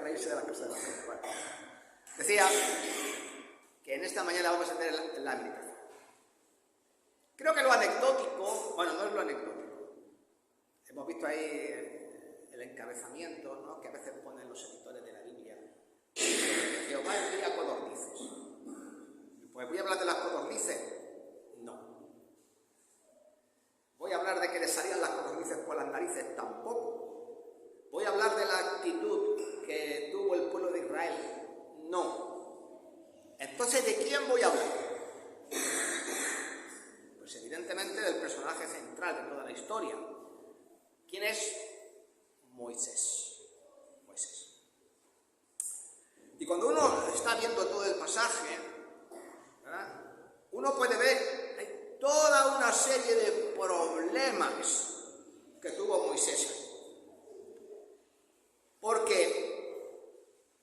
reírse de las cosas de la gente. Bueno, decía que en esta mañana vamos a tener la meditación. Creo que lo anecdótico, bueno, no es lo anecdótico. Hemos visto ahí el encabezamiento, ¿no?, que a veces ponen los editores de la Biblia. Jehová envía codornices. Pues voy a hablar de las codornices. No. Voy a hablar de que le salían las codornices por las narices. Tampoco. Voy a hablar de la actitud que tuvo el pueblo de Israel. No. Entonces, ¿de quién voy a hablar? Pues evidentemente del personaje central de toda la historia. ¿Quién es? Moisés. Moisés. Y cuando uno está viendo todo el pasaje, ¿verdad?, uno puede ver hay toda una serie de problemas que tuvo Moisés ahí. Porque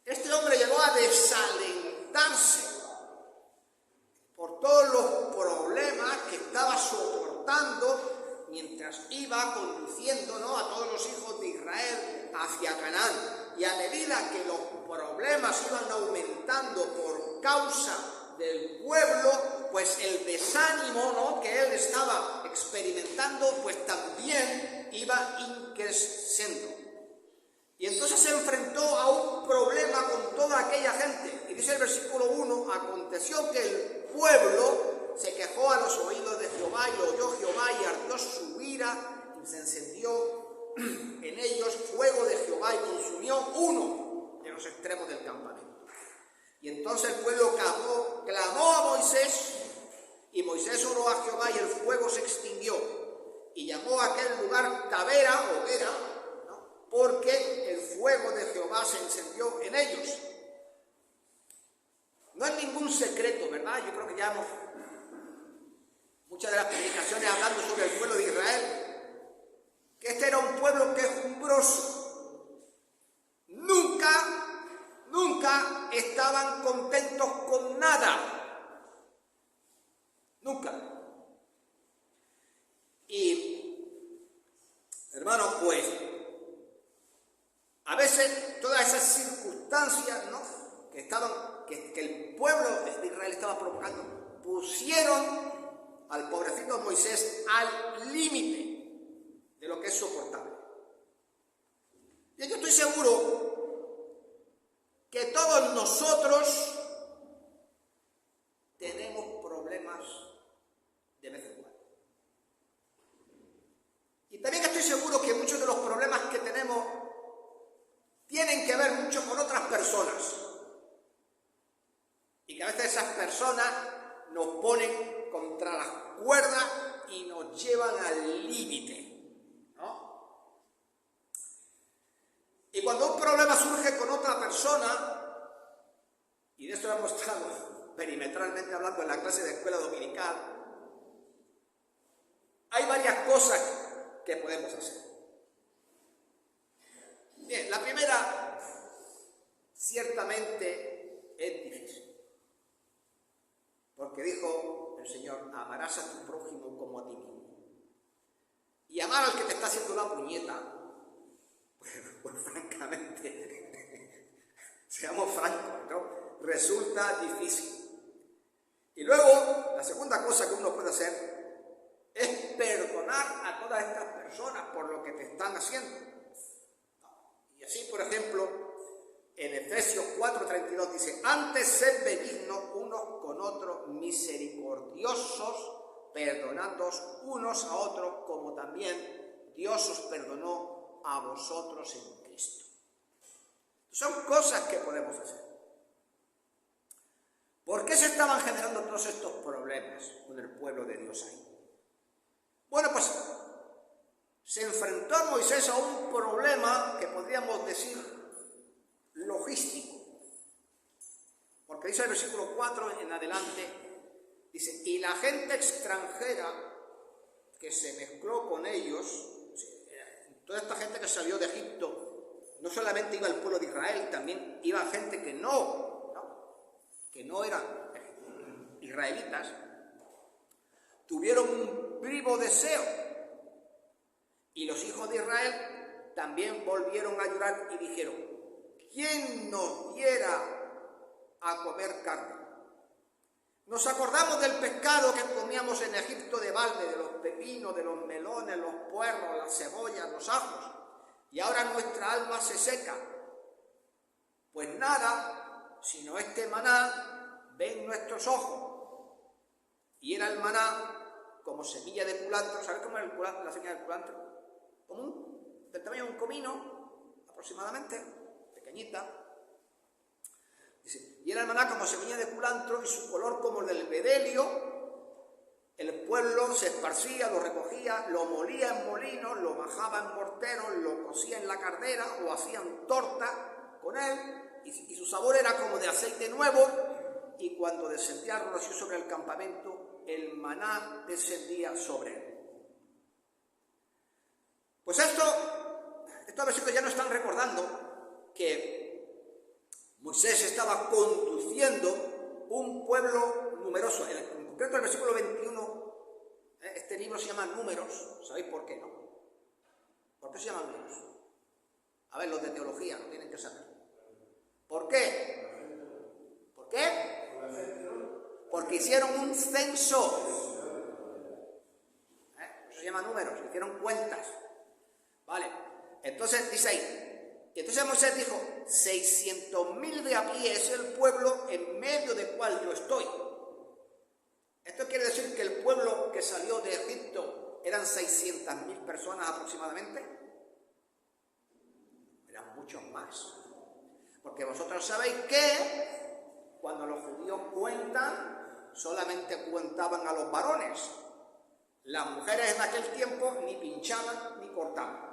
este hombre llegó a desalentarse por todos los problemas que estaba soportando mientras iba conduciendo, ¿no?, a todos los hijos de Israel hacia Canaán. Y a medida que los problemas iban aumentando por causa del pueblo, pues el desánimo, ¿no?, que él estaba experimentando, pues también iba increciendo. Y entonces se enfrentó a un problema con toda aquella gente. Y dice el versículo 1, aconteció que el pueblo se quejó a los oídos de Jehová, y lo oyó Jehová, y ardió su ira, y se encendió en ellos fuego de Jehová, y consumió uno de los extremos del campamento. Y entonces el pueblo clamó a Moisés, y Moisés oró a Jehová, y el fuego se extinguió. Y llamó a aquel lugar Tabera, hoguera, ¿no?, porque el fuego de Jehová se encendió en ellos. No es ningún secreto, ¿verdad? Yo creo que ya hemos muchas de las predicaciones hablando sobre el pueblo de Israel, que este era un pueblo quejumbroso. Nunca estaban contentos con nada. Nunca. Y, hermanos, pues, a veces todas esas circunstancias, ¿no?, que el pueblo de Israel estaba provocando, pusieron al pobrecito Moisés al límite de lo que es soportable. Y yo estoy seguro que todos nosotros tenemos problemas de vez en cuando. Y también estoy seguro que muchos de los problemas que tenemos tienen que ver mucho con otras personas. Y que a veces esas personas nos ponen contra las cuerdas y nos llevan al límite, ¿no? Y cuando un problema surge con otra persona, y de esto lo hemos estado perimetralmente hablando en la clase de escuela dominical, hay varias cosas que podemos hacer. Bien, la primera ciertamente es difícil. Porque dijo el Señor, amarás a tu prójimo como a ti mismo. Y amar al que te está haciendo la puñeta, pues francamente, seamos francos, ¿no?, resulta difícil. Y luego, la segunda cosa que uno puede hacer es perdonar a todas estas personas por lo que te están haciendo. Y así, por ejemplo, en Efesios 4:32 dice, antes sed benignos unos con otros, misericordiosos, perdonándoos unos a otros, como también Dios os perdonó a vosotros en Cristo. Son cosas que podemos hacer. ¿Por qué se estaban generando todos estos problemas con el pueblo de Dios ahí? Bueno, pues se enfrentó a Moisés a un problema que podríamos decir logístico, porque dice el versículo 4 en adelante, dice, y la gente extranjera que se mezcló con ellos, toda esta gente que salió de Egipto, no solamente iba el pueblo de Israel, también iba gente que no eran israelitas, tuvieron un vivo deseo, y los hijos de Israel también volvieron a llorar y dijeron, ¿quién nos diera a comer carne? Nos acordamos del pescado que comíamos en Egipto de balde, de los pepinos, de los melones, los puerros, las cebollas, los ajos, y ahora nuestra alma se seca. Pues nada, sino este maná ven nuestros ojos. Y era el maná como semilla de culantro. ¿Sabes cómo es la semilla de culantro? Común, del tamaño de un comino, aproximadamente, pequeñita. Dice, y era el maná como semilla de culantro y su color como el del bedelio. El pueblo se esparcía, lo recogía, lo molía en molinos, lo majaba en morteros, lo cocía en la cardera o hacían torta con él. Y su sabor era como de aceite nuevo, y cuando descendía el rocío sobre el campamento, el maná descendía sobre él. Pues estos versículos ya nos están recordando que Moisés estaba conduciendo un pueblo numeroso. En concreto el versículo 21, este libro se llama Números. ¿Sabéis por qué, no? ¿Por qué se llama Números? A ver, los de teología lo tienen que saber. ¿Por qué? ¿Por qué? Porque hicieron un censo. Eso se llama Números, hicieron cuentas. Vale, entonces dice ahí. Y entonces Moisés dijo, 600.000 de a pie es el pueblo en medio del cual yo estoy. Esto quiere decir que el pueblo que salió de Egipto eran 600.000 personas aproximadamente. Eran muchos más. Porque vosotros sabéis que cuando los judíos cuentan, solamente cuentaban a los varones. Las mujeres en aquel tiempo ni pinchaban ni cortaban.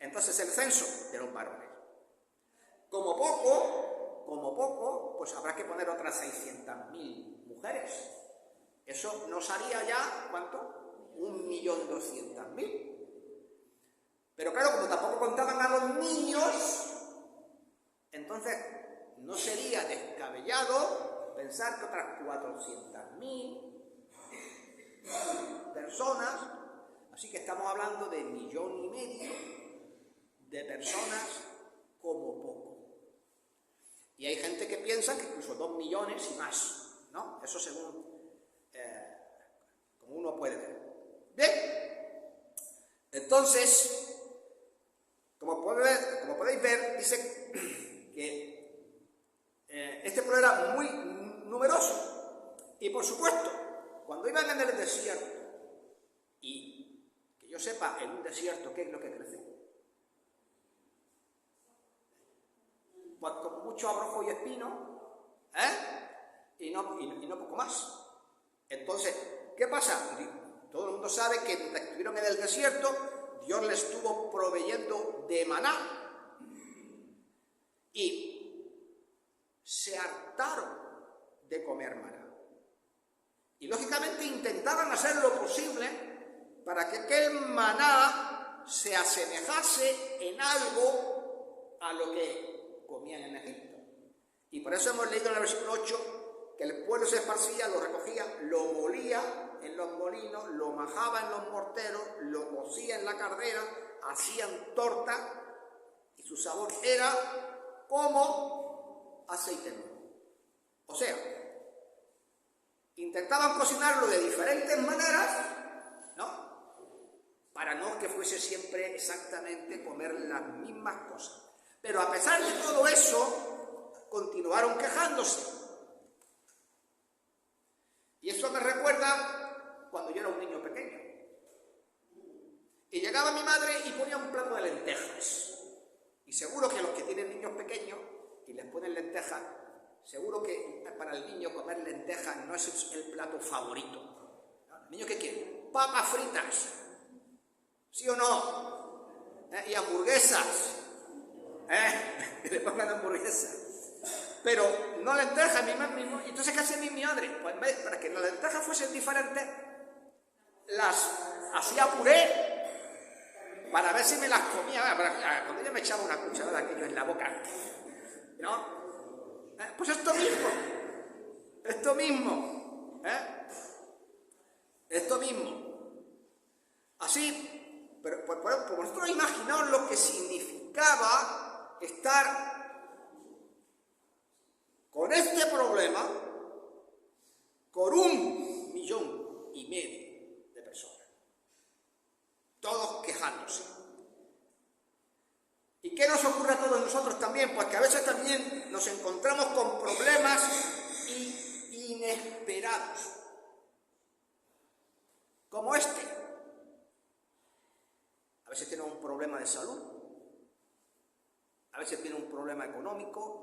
Entonces el censo de los varones. Como poco, pues habrá que poner otras 600.000 mujeres. Eso nos haría ya, ¿cuánto? 1.200.000. Pero claro, como tampoco contaban a los niños, entonces no sería descabellado pensar que otras 400.000 personas, así que estamos hablando de 1,5 millones de personas como poco. Y hay gente que piensa que incluso 2 millones y más, ¿no? Eso según como uno puede ver. Bien, entonces, como podéis ver, dice que este pueblo era muy numeroso. Y por supuesto, cuando iban en el desierto, y que yo sepa, en un desierto, ¿qué es lo que crece? Pues con mucho abrojo y espino, y no poco más. Entonces, ¿qué pasa? Todo el mundo sabe que mientras estuvieron en el desierto, Dios les estuvo proveyendo de maná. Y se hartaron de comer maná. Y lógicamente intentaban hacer lo posible para que aquel maná se asemejase en algo a lo que comían en Egipto. Y por eso hemos leído en el versículo 8 que el pueblo se esparcía, lo recogía, lo molía en los molinos, lo majaba en los morteros, lo cocía en la cardera, hacían torta y su sabor era como aceite nuevo. O sea, intentaban cocinarlo de diferentes maneras, ¿no? Para no que fuese siempre exactamente comer las mismas cosas. Pero a pesar de todo eso, continuaron quejándose. Y eso me recuerda cuando yo era un niño pequeño. Y llegaba mi madre y ponía un plato de lentejas. Y seguro que los que tienen niños pequeños y les ponen lentejas, seguro que para el niño comer lentejas no es el plato favorito. ¿El niño qué quiere? Papas fritas. ¿Sí o no? Y hamburguesas. Que le pongan hamburguesas. Pero no lentejas, mismo. Entonces, ¿qué hace mi madre? Pues para que las lentejas fuesen diferentes, las hacía puré para ver si me las comía. Cuando ella me echaba una cucharada de aquello en la boca, ¿no? Pues esto mismo. Así, pero vosotros imaginaos lo que significaba estar con este problema con 1,5 millones de personas, todos quejándose. ¿Y qué nos ocurre a todos nosotros también? Pues que a veces también nos encontramos con problemas inesperados, como este. A veces tiene un problema de salud, a veces tiene un problema económico,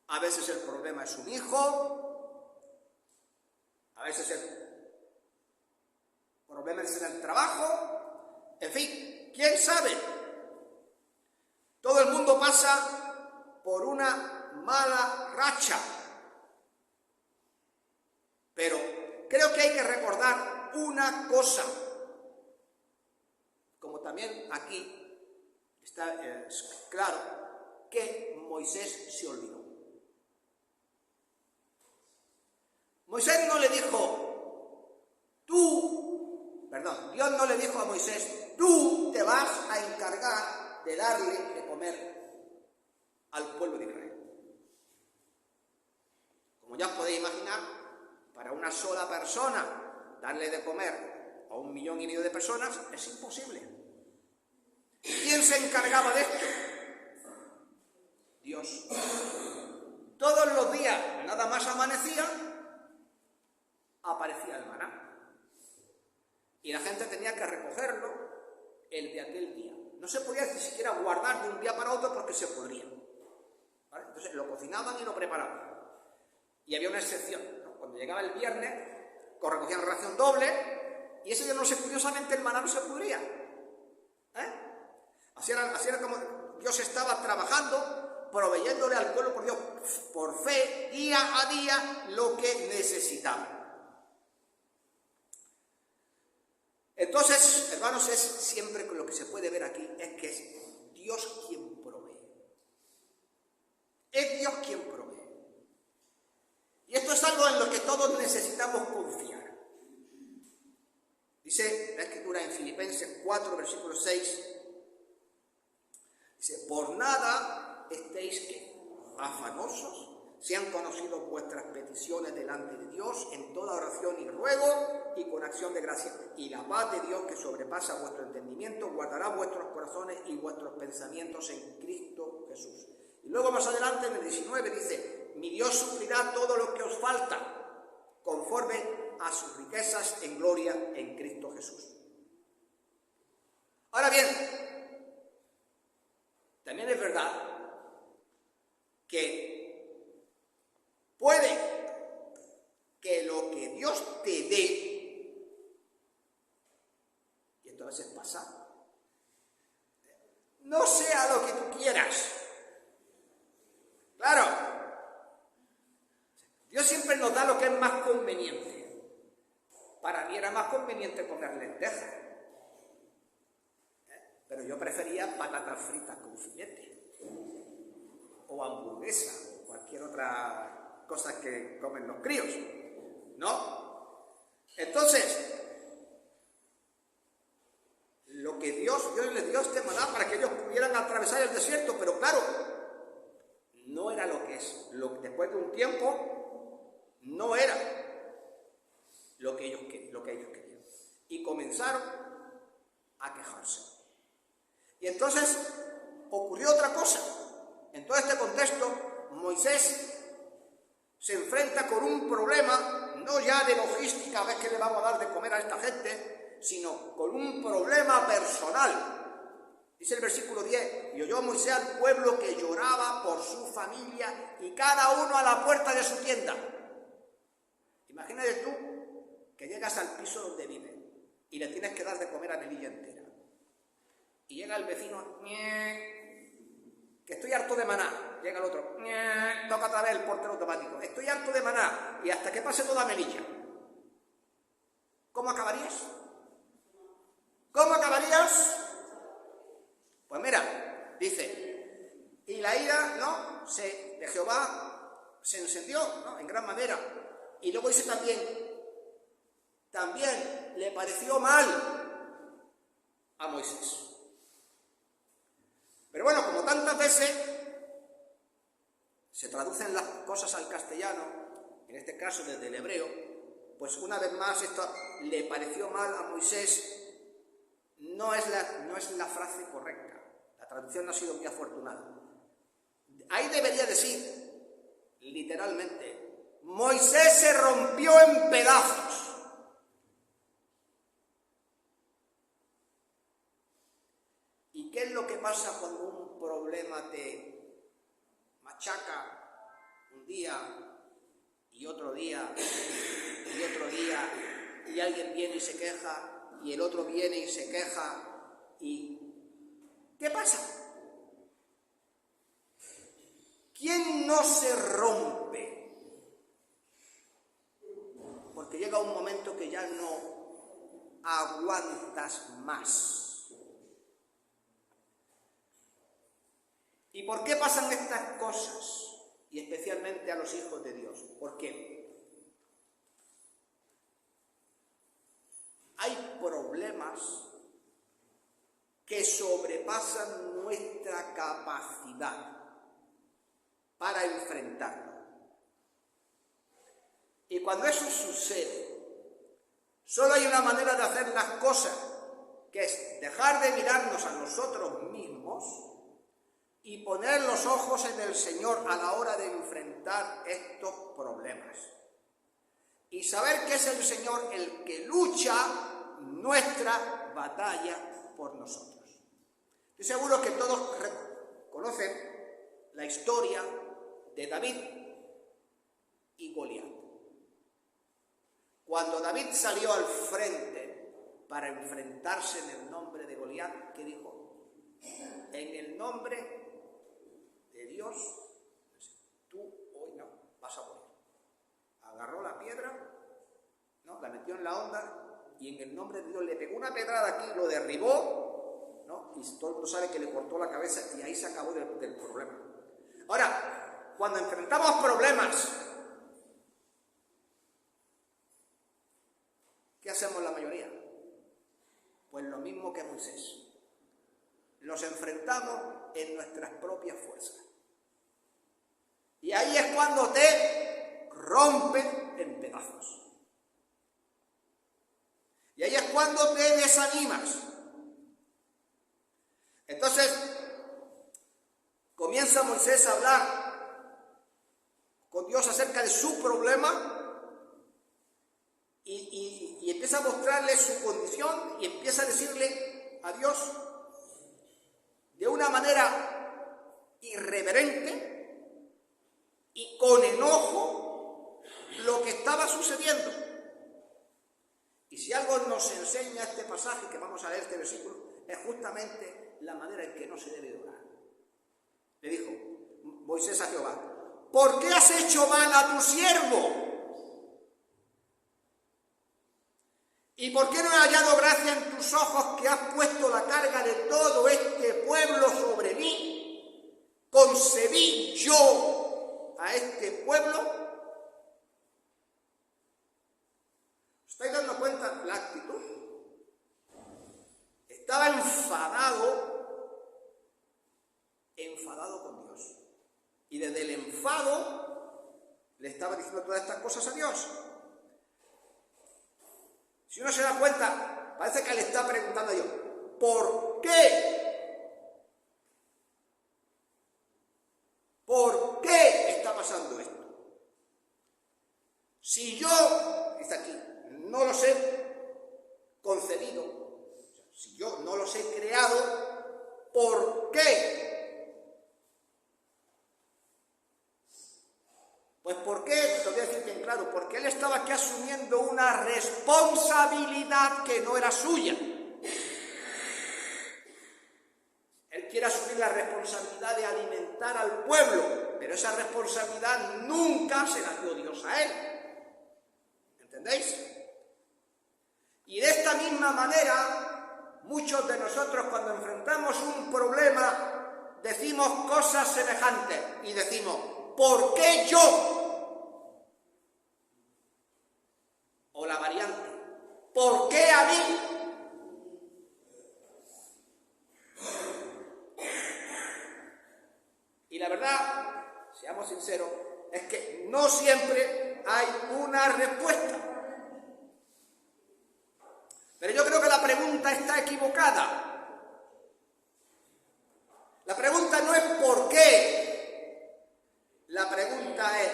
a veces el problema es un hijo, a veces el problema es en el trabajo, en fin, ¿quién sabe? Todo el mundo pasa por una mala racha, pero creo que hay que recordar una cosa, como también aquí está claro, que Moisés se olvidó. Moisés no le dijo, Dios no le dijo a Moisés, tú te vas a encargar de darle de comer al pueblo de Israel. Como ya os podéis imaginar, para una sola persona darle de comer a 1,5 millones de personas es imposible. ¿Quién se encargaba de esto? Dios. Todos los días, nada más amanecía, aparecía el maná. Y la gente tenía que recogerlo el de aquel día. No se podía ni siquiera guardar de un día para otro porque se podría. ¿Vale? Entonces lo cocinaban y lo preparaban. Y había una excepción, ¿no? Cuando llegaba el viernes, recogían ración doble, y ese día, no sé, curiosamente el maná no se pudría. Así era como Dios estaba trabajando, proveyéndole al pueblo por Dios, por fe, día a día, lo que necesitaba. Entonces, hermanos, es siempre lo que se puede ver aquí, es que es Dios quien provee. Es Dios quien provee. Y esto es algo en lo que todos necesitamos confiar. Dice la Escritura en Filipenses 4, versículo 6, dice, por nada estéis afanosos, sean conocidos vuestras peticiones delante de Dios en toda oración y ruego y con acción de gracia. Y la paz de Dios, que sobrepasa vuestro entendimiento, guardará vuestros corazones y vuestros pensamientos en Cristo Jesús. Y luego más adelante en el 19 dice, mi Dios suplirá todo lo que os falta, conforme a sus riquezas en gloria en Cristo Jesús. Ahora bien, también es verdad que puede que lo que Dios te dé, y esto a veces pasa, no sea lo que tú quieras. Claro, Dios siempre nos da lo que es más conveniente. Para mí era más conveniente comer lentejas, pero yo prefería patatas fritas con filete, o hamburguesa, o cualquier otra cosa que comen los críos, ¿no? Entonces, lo que Dios les dio este maná para que ellos pudieran atravesar el desierto, pero claro, no era lo que es. Después de un tiempo, no era lo que ellos querían. Y comenzaron a quejarse. Y entonces ocurrió otra cosa. En todo este contexto, Moisés se enfrenta con un problema, no ya de logística, a ver qué le vamos a dar de comer a esta gente, sino con un problema personal. Dice el versículo 10, y oyó Moisés al pueblo que lloraba por su familia y cada uno a la puerta de su tienda. Imagínate tú que llegas al piso donde vive y le tienes que dar de comer a Melilla entera. Y llega el vecino, que estoy harto de maná. Llega el otro, toca otra vez el portero automático. Estoy harto de maná. Y hasta que pase toda Melilla. ¿Cómo acabarías? ¿Cómo acabarías? Pues mira, dice, y la ira, ¿no? De Jehová se encendió, ¿no? En gran manera. Y luego dice también le pareció mal a Moisés. Pero bueno, como tantas veces, se traducen las cosas al castellano, en este caso desde el hebreo, pues una vez más esto le pareció mal a Moisés. No es la frase correcta. La traducción no ha sido muy afortunada. Ahí debería decir, literalmente, Moisés se rompió en pedazos. ¿Y qué es lo que pasa cuando un problema te machaca un día y otro día y otro día, y alguien viene y se queja y el otro viene y se queja? ¿Y qué pasa? ¿Quién no se rompe? Porque llega un momento que ya no aguantas más. ¿Y por qué pasan estas cosas? Y especialmente a los hijos de Dios. ¿Por qué? Hay problemas que sobrepasan nuestra capacidad para enfrentarlo. Y cuando eso sucede, solo hay una manera de hacer las cosas, que es dejar de mirarnos a nosotros mismos y poner los ojos en el Señor a la hora de enfrentar estos problemas. Y saber que es el Señor el que lucha nuestra batalla por nosotros. Estoy seguro que todos conocen la historia de David y Goliat. Cuando David salió al frente para enfrentarse en el nombre de Goliat, ¿qué dijo? En el nombre de Dios, tú hoy no vas a morir. Agarró la piedra, ¿no? La metió en la onda y en el nombre de Dios le pegó una pedrada aquí, lo derribó, ¿no? Y todo el mundo sabe que le cortó la cabeza y ahí se acabó del problema. Ahora, cuando enfrentamos problemas, ¿qué hacemos la mayoría? Pues lo mismo que Moisés. Los enfrentamos en nuestras propias fuerzas. Y ahí es cuando te rompen en pedazos. Y ahí es cuando te desanimas. Entonces, comienza Moisés a hablar con Dios acerca de su problema y empieza a mostrarle su condición y empieza a decirle a Dios de una manera irreverente y con enojo lo que estaba sucediendo. Y si algo nos enseña este pasaje que vamos a leer, este versículo, es justamente la manera en que no se debe orar. Le dijo Moisés a Jehová: ¿por qué has hecho mal a tu siervo? ¿Y por qué no he hallado gracia en tus ojos que has puesto la carga de todo este pueblo sobre mí? ¿Concebí yo a este pueblo? ¿Os estáis dando cuenta la actitud? Estaba enfadado con Dios. Y desde el enfado le estaba diciendo todas estas cosas a Dios. Si uno se da cuenta, parece que le está preguntando a Dios: ¿por qué? ¿Por qué está pasando esto? Si yo, está aquí, no los he concebido, si yo no los he creado, ¿por qué? Pues ¿por qué? Te voy a decir bien claro, porque él estaba aquí asumiendo una responsabilidad que no era suya. Él quiere asumir la responsabilidad de alimentar al pueblo, pero esa responsabilidad nunca se la dio Dios a él. ¿Entendéis? Y de esta misma manera, muchos de nosotros cuando enfrentamos un problema, decimos cosas semejantes y decimos: ¿por qué yo? O la variante: ¿por qué a mí? Y la verdad, seamos sinceros, es que no siempre hay una respuesta. Pero yo creo que la pregunta está equivocada. La pregunta no es ¿por qué? La pregunta es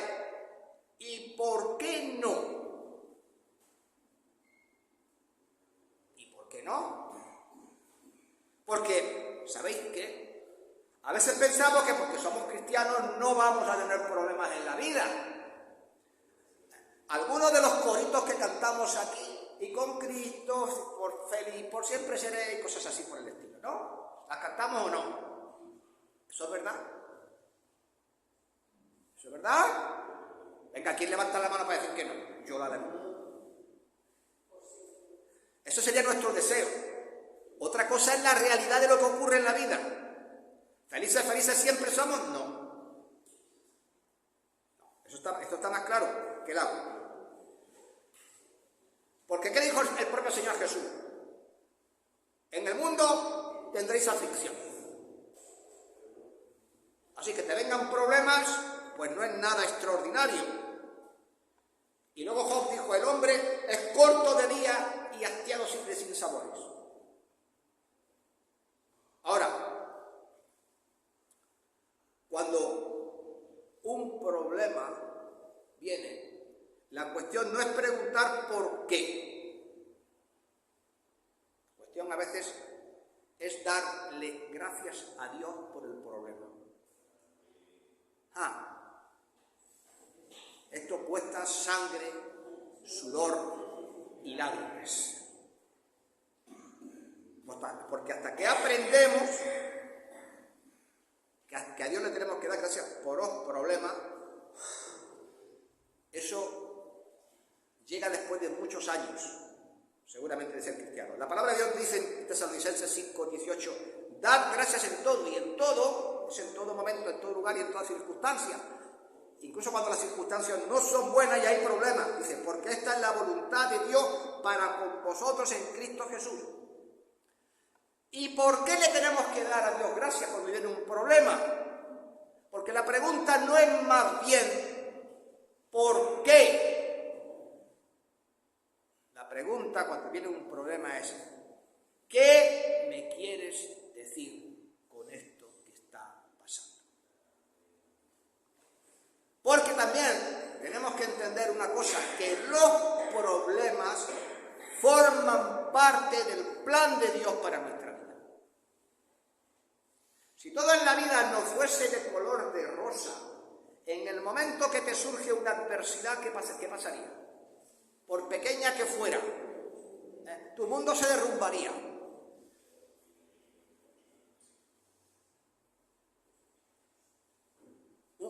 ¿y por qué no? ¿Y por qué no? Porque, ¿sabéis qué? A veces pensamos que porque somos cristianos no vamos a tener problemas en la vida. Algunos de los coritos que cantamos aquí, y con Cristo, por feliz, por siempre seré, y cosas así por el estilo, ¿no? ¿Las cantamos o no? ¿Eso es verdad? ¿Eso es verdad? Venga, ¿quién levanta la mano para decir que no? Yo la levanto. Eso sería nuestro deseo. Otra cosa es la realidad de lo que ocurre en la vida. ¿Felices, felices siempre somos? No. Esto está más claro que el agua. Porque ¿qué dijo el propio Señor Jesús? En el mundo tendréis aflicción. Así que te vengan problemas, pues no es nada extraordinario. Y luego Job dijo, el hombre es corto de día y hastiado siempre sin sabores. Ahora, cuando un problema viene, la cuestión no es preguntar por qué. La cuestión a veces es darle gracias a Dios por el problema. Esto cuesta sangre, sudor y lágrimas. Porque hasta que aprendemos que a Dios le tenemos que dar gracias por los problemas, eso llega después de muchos años, seguramente, de ser cristiano. La palabra de Dios dice en Tesalonicenses 5:18, dad gracias en todo, y en todo, es en todo momento, en todo lugar y en toda circunstancia. Incluso cuando las circunstancias no son buenas y hay problemas, dice, porque esta es la voluntad de Dios para con vosotros en Cristo Jesús. ¿Y por qué le tenemos que dar a Dios gracias cuando viene un problema? Porque la pregunta no es más bien ¿por qué? La pregunta cuando viene un problema es ¿qué me quieres decir con esto que está pasando? Porque también tenemos que entender una cosa, que los problemas forman parte del plan de Dios para nuestra vida. Si todo en la vida no fuese de color de rosa, en el momento que te surge una adversidad, ¿qué pasaría? Por pequeña que fuera, tu mundo se derrumbaría.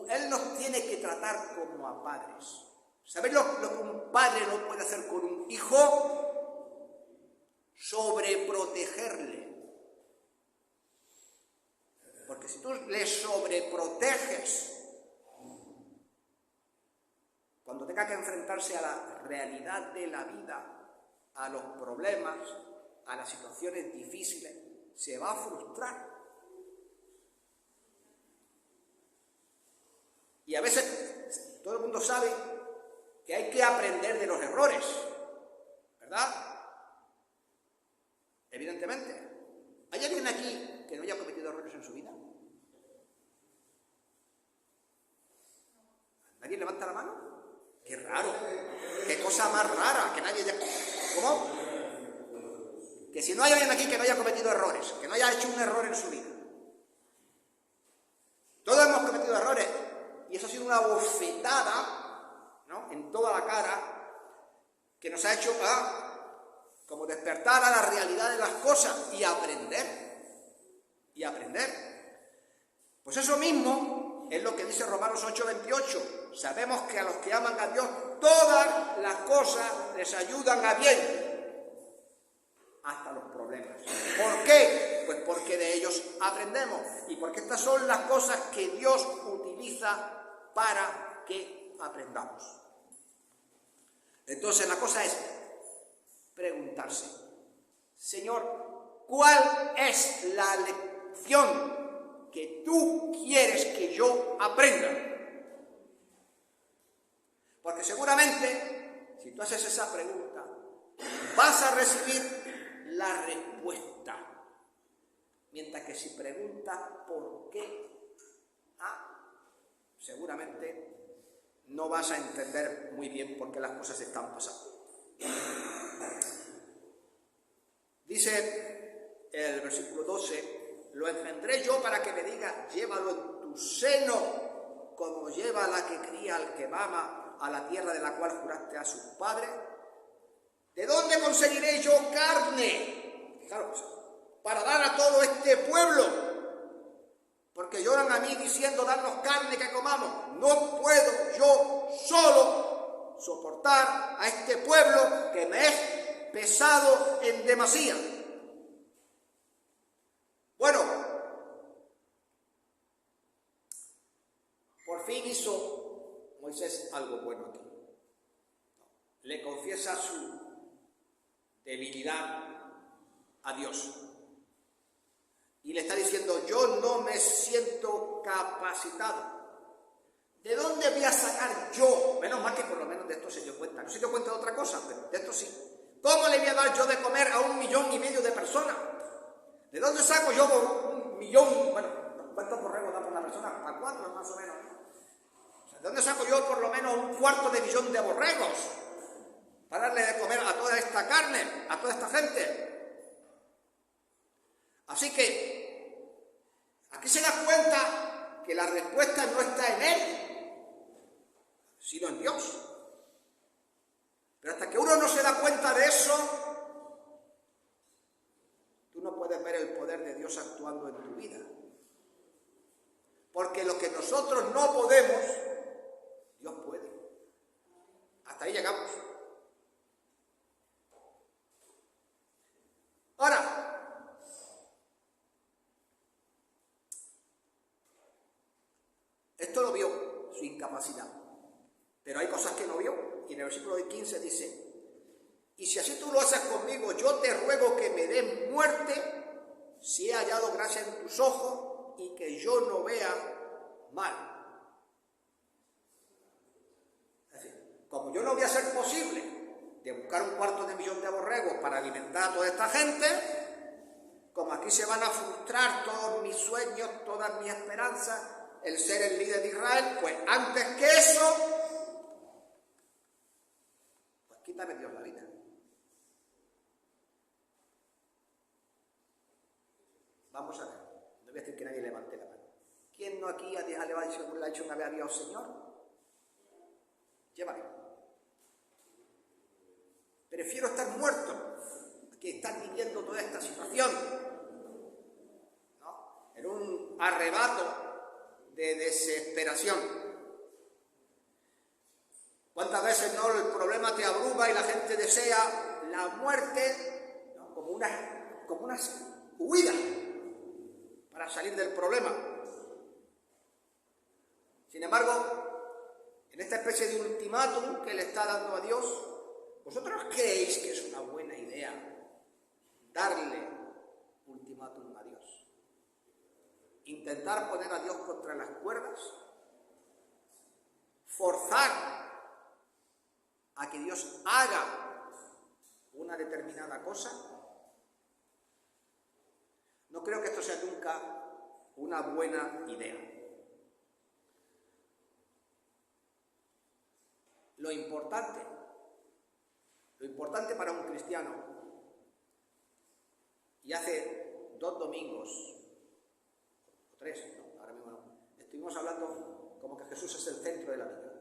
Él nos tiene que tratar como a padres. ¿Sabéis lo que un padre no puede hacer con un hijo? Sobreprotegerle. Porque si tú le sobreproteges, cuando tenga que enfrentarse a la realidad de la vida, a los problemas, a las situaciones difíciles, se va a frustrar. Y a veces todo el mundo sabe que hay que aprender de los errores, ¿verdad? Evidentemente. ¿Hay alguien aquí que no haya cometido errores en su vida? ¿Nadie levanta la mano? ¡Qué raro! ¡Qué cosa más rara! Que nadie haya... ¿Cómo? Que si no hay alguien aquí que no haya cometido errores, que no haya hecho un error en su vida. Todos hemos cometido errores y eso ha sido una bofetada, ¿no?, en toda la cara, que nos ha hecho como despertar a la realidad de las cosas y aprender. Y aprender. Pues eso mismo es lo que dice Romanos 8:28. Sabemos que a los que aman a Dios todas las cosas les ayudan a bien, hasta los problemas. ¿Por qué? Pues porque de ellos aprendemos y porque estas son las cosas que Dios utiliza para que aprendamos. Entonces la cosa es preguntarse, Señor, ¿cuál es la lección que tú quieres que yo aprenda? Porque seguramente, si tú haces esa pregunta, vas a recibir la respuesta. Mientras que si preguntas por qué, seguramente no vas a entender muy bien por qué las cosas están pasando. Dice el versículo 12, lo engendré yo para que me diga, llévalo en tu seno, como lleva la que cría al que mama a la tierra de la cual juraste a sus padres. ¿De dónde conseguiré yo carne? Fijaros, para dar a todo este pueblo, porque lloran a mí diciendo, darnos carne que comamos. No puedo yo solo soportar a este pueblo que me es pesado en demasía. Bueno, por fin hizo Moisés algo bueno aquí. Le confiesa su debilidad a Dios. Y le está diciendo, yo no me siento capacitado. ¿De dónde voy a sacar yo? Menos mal que por lo menos de esto se dio cuenta. No se dio cuenta de otra cosa, pero de esto sí. ¿Cómo le voy a dar yo de comer a 1,5 millones de personas? ¿De dónde saco yo 1 millón? Bueno, ¿cuántos borregos da por una persona? ¿A 4 más o menos? O sea, ¿de dónde saco yo por lo menos 1/4 de millón de borregos para darle de comer a toda esta carne, a toda esta gente? Así que aquí se da cuenta que la respuesta no está en él, sino en Dios. Pero hasta que uno no se da cuenta de eso, tú no puedes ver el poder de Dios actuando en tu vida. Porque lo que nosotros no podemos, Dios puede. Hasta ahí llegamos. Ahora, esto lo vio, su incapacidad. Pero hay cosas que no vio. Y en el versículo 15 dice, y si así tú lo haces conmigo, yo te ruego que me des muerte si he hallado gracia en tus ojos y que yo no vea mal. Es decir, como yo no voy a ser posible de buscar 1/4 millón de borregos para alimentar a toda esta gente, como aquí se van a frustrar todos mis sueños, todas mis esperanzas, el ser el líder de Israel, pues antes que eso, quítame Dios la vida. Vamos a ver, no voy a decir que nadie levante la mano. ¿Quién no aquí le ha hecho una vez a Dios, Señor? Llévame. Prefiero estar muerto que estar viviendo toda esta situación, ¿no? En un arrebato de desesperación. ¿Cuántas veces no el problema te abruma y la gente desea la muerte, ¿no? como una huida para salir del problema? Sin embargo, en esta especie de ultimátum que le está dando a Dios, ¿vosotros creéis que es una buena idea darle ultimátum a Dios? ¿Intentar poner a Dios contra las cuerdas? ¿Forzar a que Dios haga una determinada cosa? No creo que esto sea nunca una buena idea. Lo importante para un cristiano, y hace 2 domingos, o 3, no, ahora mismo no, estuvimos hablando como que Jesús es el centro de la vida.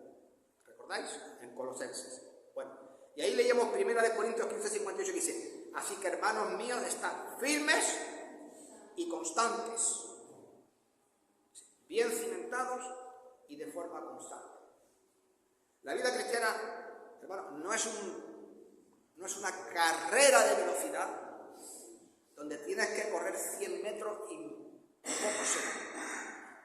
¿Recordáis? En Colosenses. Bueno, y ahí leíamos 1 Corintios 15:58 que dice, así que hermanos míos, están firmes y constantes, bien cimentados y de forma constante. La vida cristiana, hermano, no es una carrera de velocidad donde tienes que correr 100 metros y poco segundos.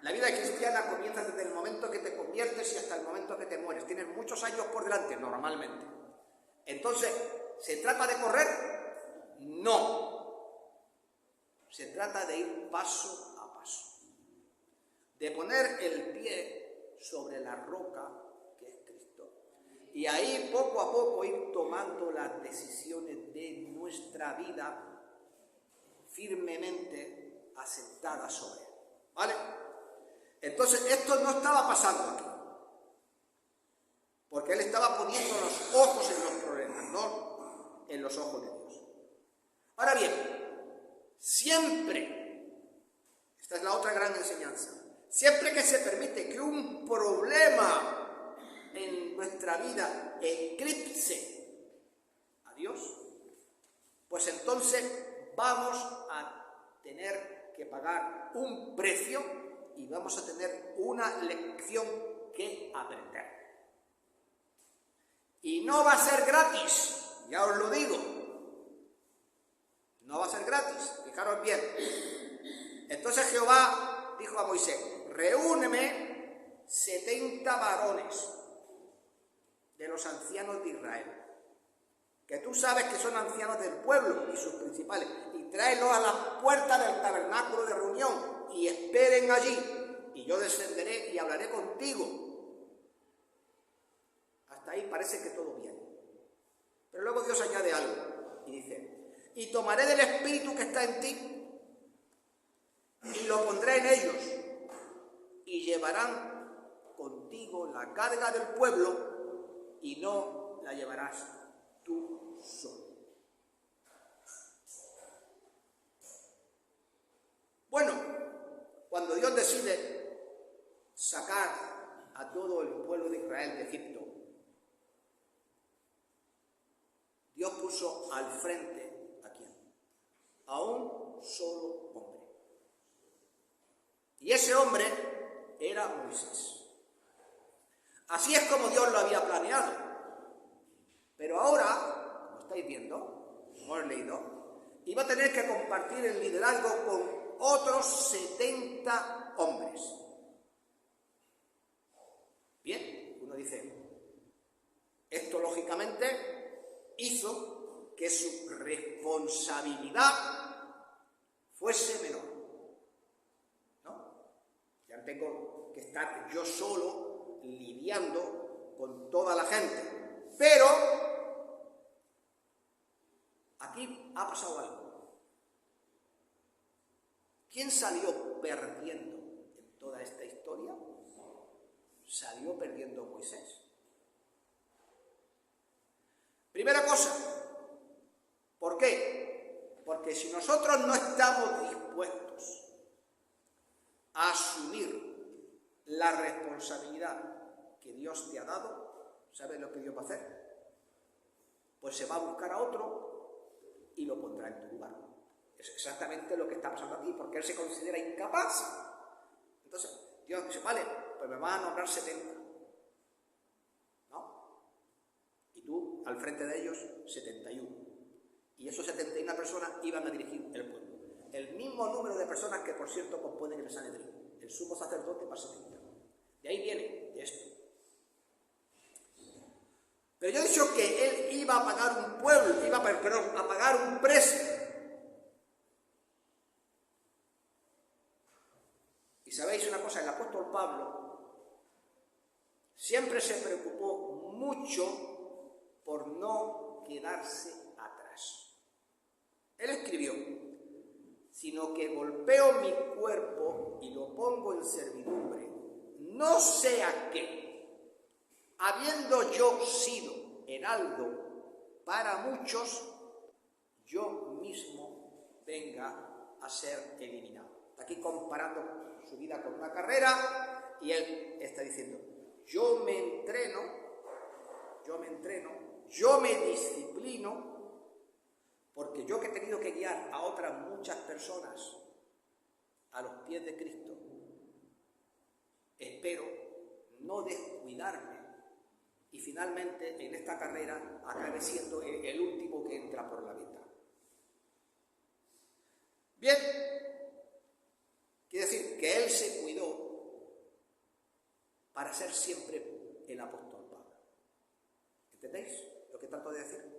La vida cristiana comienza desde el momento que te conviertes y hasta el momento que te mueres. Tienes muchos años por delante, normalmente. Entonces, ¿se trata de correr? No. Se trata de ir paso a paso. De poner el pie sobre la roca que es Cristo. y ahí poco a poco ir tomando las decisiones de nuestra vida firmemente asentadas sobre él. ¿Vale? Entonces esto no estaba pasando aquí, porque él estaba poniendo los ojos en los problemas, no en los ojos de Dios. Ahora bien, siempre, esta es la otra gran enseñanza, siempre que se permite que un problema en nuestra vida eclipse a Dios, pues entonces vamos a tener que pagar un precio y vamos a tener una lección que aprender. Y no va a ser gratis, ya os lo digo. No va a ser gratis, fijaros bien. Entonces Jehová dijo a Moisés: reúneme 70 varones de los ancianos de Israel, que tú sabes que son ancianos del pueblo y sus principales, y tráelos a la puerta del tabernáculo de reunión y esperen allí, y yo descenderé y hablaré contigo. Hasta ahí parece que todo bien. Pero luego Dios añade algo y dice: y tomaré del espíritu que está en ti y lo pondré en ellos, y llevarán contigo la carga del pueblo y no la llevarás tú solo. Bueno, cuando Dios decide sacar a todo el pueblo de Israel de Egipto, Dios puso al frente ¿a quién? A un solo hombre. Y ese hombre era Moisés. Así es como Dios lo había planeado. Pero ahora, como estáis viendo, como hemos leído, iba a tener que compartir el liderazgo con otros 70 hombres. Bien, uno dice, esto lógicamente hizo que su responsabilidad fuese menor, ¿no? Ya tengo que estar yo solo lidiando con toda la gente. Pero aquí ha pasado algo. ¿Quién salió perdiendo en toda esta historia? Salió perdiendo Moisés. Primera cosa, ¿por qué? Porque si nosotros no estamos dispuestos a asumir la responsabilidad que Dios te ha dado, ¿sabes lo que Dios va a hacer? Pues se va a buscar a otro y lo pondrá en tu lugar. Es exactamente lo que está pasando aquí, porque él se considera incapaz. Entonces, Dios dice, vale, pues me van a nombrar 70. ¿No? Y tú, al frente de ellos, 71. Y esos 71 personas iban a dirigir el pueblo. El mismo número de personas que, por cierto, componen el Sanedrín. El sumo sacerdote para 70. De ahí viene, de esto. Pero yo he dicho que él iba a pagar un pueblo, a pagar un precio. Y sabéis una cosa, el apóstol Pablo siempre se preocupó mucho por no quedarse atrás. Él escribió, sino que golpeo mi cuerpo y lo pongo en servidumbre, no sea que, habiendo yo sido heraldo para muchos, yo mismo venga a ser eliminado. Aquí comparando su vida con una carrera, y él está diciendo, yo me entreno, yo me disciplino, porque yo que he tenido que guiar a otras muchas personas a los pies de Cristo, espero no descuidarme y finalmente en esta carrera acabe siendo el último que entra por la meta. Bien, quiere decir que él se cuidó para ser siempre el apóstol Pablo. ¿Entendéis lo que trato de decir?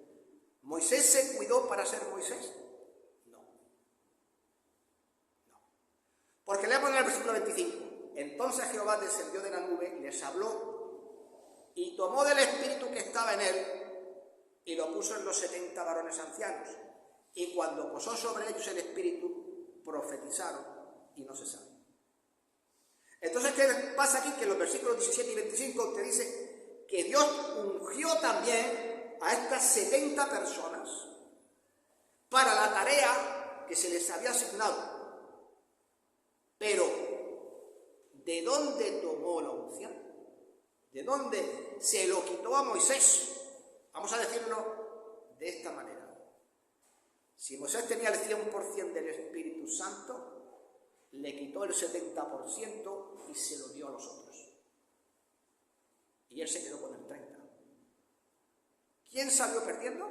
¿Moisés se cuidó para ser Moisés? No. Porque leamos en el versículo 25. Entonces Jehová descendió de la nube y les habló y tomó del espíritu que estaba en él y lo puso en los 70 varones ancianos. Y cuando posó sobre ellos el espíritu, profetizaron y no cesaron. Entonces, ¿qué pasa aquí? Que en los versículos 17 y 25 te dice que Dios ungió también a estas 70 personas para la tarea que se les había asignado. Pero, ¿de dónde tomó la unción? ¿De dónde se lo quitó a Moisés? Vamos a decirlo de esta manera. Si Moisés tenía el 100% del Espíritu Santo, le quitó el 70% y se lo dio a los otros. Y él se quedó con el 30%. ¿Quién salió perdiendo?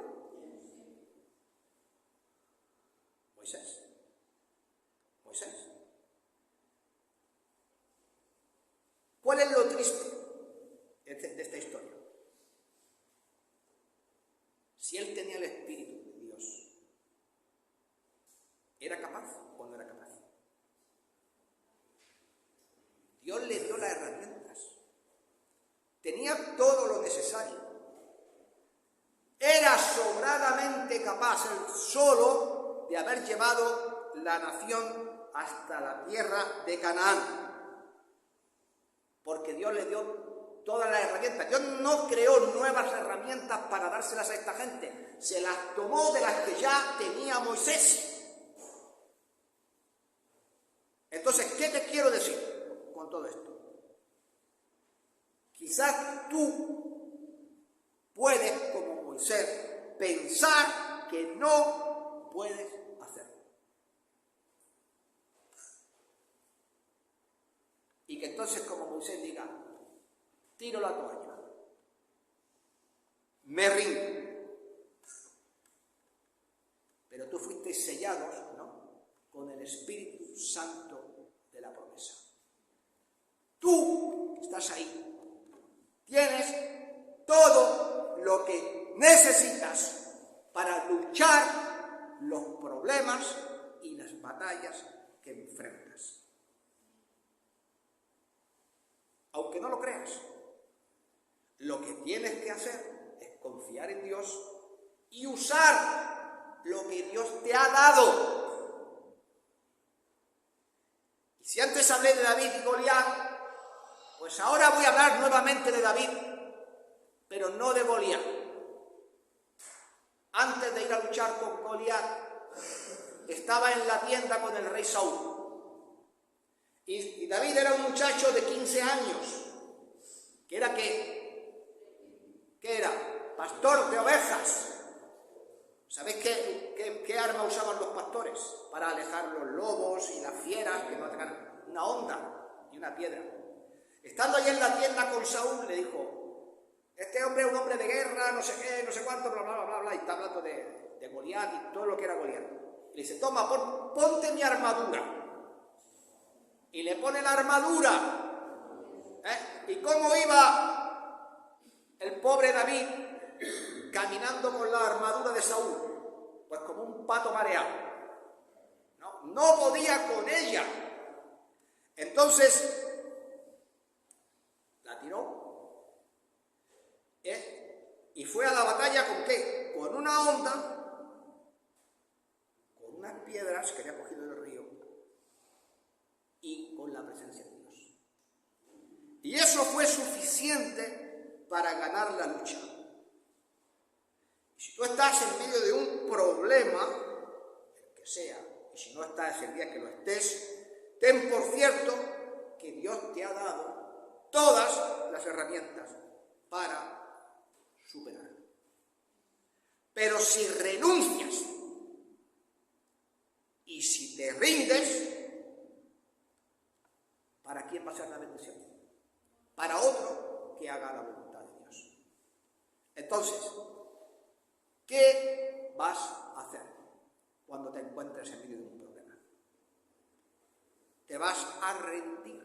Moisés. ¿Cuál es lo triste de esta historia? Si él tenía el Espíritu de Dios, ¿era capaz o no era capaz? Dios le dio las herramientas. Tenía todo lo necesario. Era sobradamente capaz él solo de haber llevado la nación hasta la tierra de Canaán. Porque Dios le dio todas las herramientas. Dios no creó nuevas herramientas para dárselas a esta gente. Se las tomó de las que ya tenía Moisés. Entonces, ¿qué te quiero decir con todo esto? Quizás tú puedes, como Moisés, pensar que no puedes hacerlo. Y que entonces, como Moisés, diga, tiro la toalla, me rindo. Pero tú fuiste sellados, ¿no?, con el Espíritu Santo de la promesa. Tú estás ahí. Tienes todo lo que necesitas para luchar los problemas y las batallas que enfrentas. Aunque no lo creas, lo que tienes que hacer es confiar en Dios y usar lo que Dios te ha dado. Y si antes hablé de David y Goliat, pues ahora voy a hablar nuevamente de David, pero no de Goliat. Antes de ir a luchar con Goliat, estaba en la tienda con el rey Saúl. Y David era un muchacho de 15 años, que era ¿qué era? Pastor de ovejas. ¿Sabéis qué arma usaban los pastores para alejar los lobos y las fieras que no atacan? Una honda y una piedra. Estando allí en la tienda con Saúl, le dijo, este hombre es un hombre de guerra, no sé qué, no sé cuánto, bla, bla, bla, bla, y está hablando de Goliat y todo lo que era Goliat. Le dice, toma, ponte mi armadura. Y le pone la armadura. ¿Y cómo iba el pobre David caminando con la armadura de Saúl? Pues como un pato mareado. No podía con ella. Entonces la tiró y fue a la batalla ¿con qué? Con una honda, con unas piedras que había cogido del río y con la presencia de Dios. Y eso fue suficiente para ganar la lucha. Y si tú estás en medio de un problema, el que sea, y si no estás el día que lo estés, ten por cierto que Dios te ha dado todas las herramientas para superarlo. Pero si renuncias y si te rindes, ¿para quién va a ser la bendición? Para otro que haga la voluntad de Dios. Entonces, ¿qué vas a hacer cuando te encuentres en medio de un problema? ¿Te vas a rendir?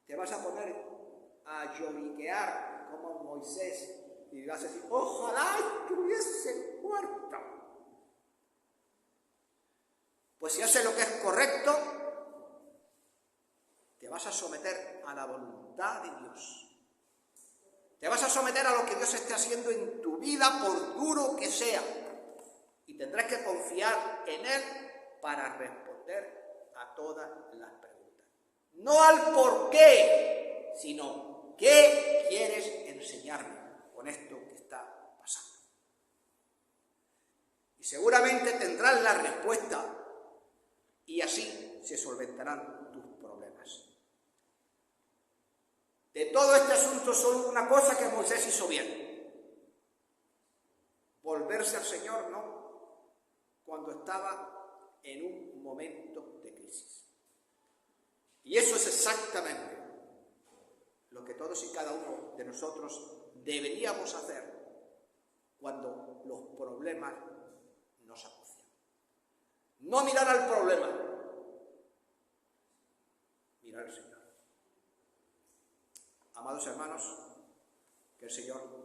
¿Te vas a poner a lloriquear como Moisés y vas a decir, ojalá estuviese muerto? Pues si haces lo que es correcto, te vas a someter a la voluntad voluntad de Dios. Te vas a someter a lo que Dios esté haciendo en tu vida, por duro que sea, y tendrás que confiar en Él para responder a todas las preguntas. No al por qué, sino qué quieres enseñarme con esto que está pasando. Y seguramente tendrás la respuesta y así se solventarán tus problemas. De todo este asunto solo una cosa que Moisés hizo bien: volverse al Señor, ¿no?, cuando estaba en un momento de crisis. Y eso es exactamente lo que todos y cada uno de nosotros deberíamos hacer cuando los problemas nos acucian. No mirar al problema, mirar al Señor. Amados hermanos, que el Señor